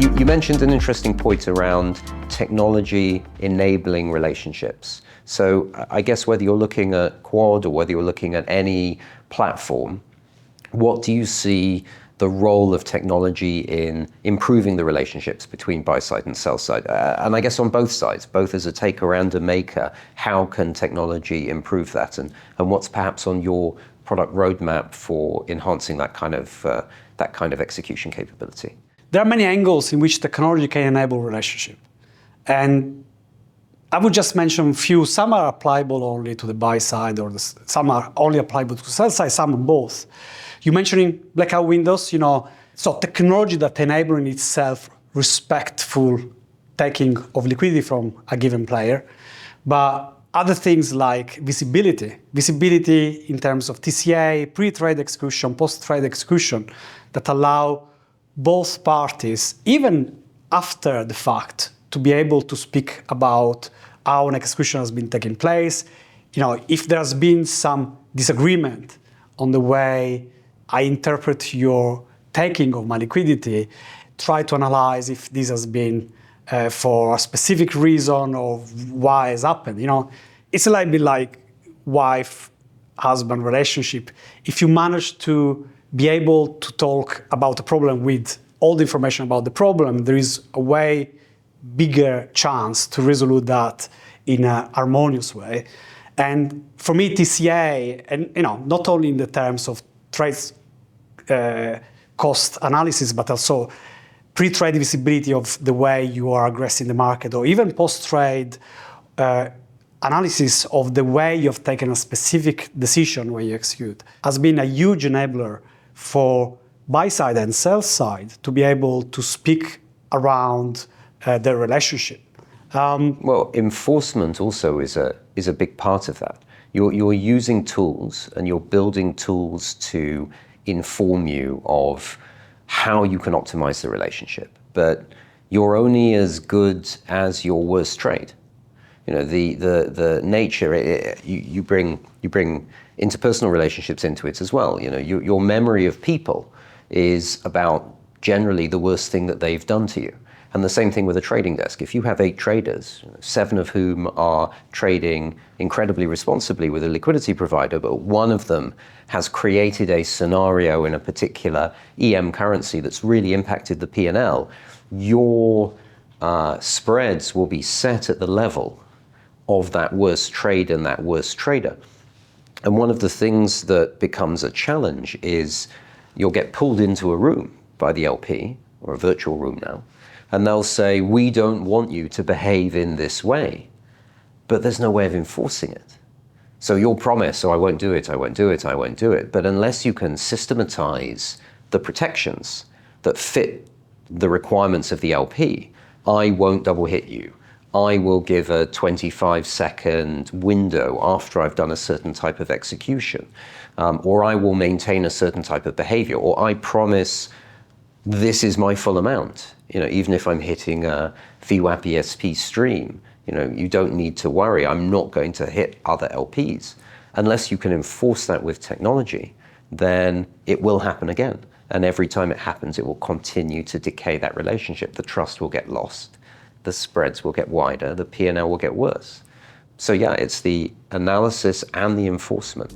You mentioned an interesting point around technology enabling relationships. So I guess whether you're looking at Quad or whether you're looking at any platform, what do you see the role of technology in improving the relationships between buy side and sell side? And I guess on both sides, both as a taker and a maker, how can technology improve that? And what's perhaps on your product roadmap for enhancing that kind of execution capability? There are many angles in which technology can enable relationship. And I would just mention a few. Some are applicable only to the buy side, or some are only applicable to the sell side, some are both. You mentioning blackout windows, so technology that enable in itself respectful taking of liquidity from a given player, but other things like visibility in terms of TCA, pre-trade execution, post-trade execution, that allow both parties, even after the fact, to be able to speak about how an execution has been taking place. If there's been some disagreement on the way I interpret your taking of my liquidity, try to analyze if this has been for a specific reason or why it's happened. It's a little bit like wife-husband relationship. If you manage to be able to talk about the problem with all the information about the problem, there is a way bigger chance to resolve that in a harmonious way. And for me, TCA, and not only in the terms of trade cost analysis, but also pre-trade visibility of the way you are aggressing the market, or even post-trade analysis of the way you've taken a specific decision when you execute, has been a huge enabler for buy side and sell side to be able to speak around their relationship. Well, enforcement also is a big part of that. You're using tools and you're building tools to inform you of how you can optimize the relationship, but you're only as good as your worst trade. The nature, you bring interpersonal relationships into it as well. Your memory of people is about generally the worst thing that they've done to you. And the same thing with a trading desk. If you have 8 traders, 7 of whom are trading incredibly responsibly with a liquidity provider, but one of them has created a scenario in a particular EM currency that's really impacted the P&L, your spreads will be set at the level of that worst trade and that worst trader. And one of the things that becomes a challenge is you'll get pulled into a room by the LP, or a virtual room now, and they'll say, we don't want you to behave in this way, but there's no way of enforcing it. So you'll promise, I won't do it, I won't do it, I won't do it. But unless you can systematize the protections that fit the requirements of the LP, I won't double hit you. I will give a 25-second window after I've done a certain type of execution, or I will maintain a certain type of behavior, or I promise this is my full amount. Even if I'm hitting a VWAP ESP stream, you don't need to worry. I'm not going to hit other LPs. Unless you can enforce that with technology, then it will happen again. And every time it happens, it will continue to decay that relationship. The trust will get lost. The spreads will get wider. The P&L will get worse. So yeah, it's the analysis and the enforcement.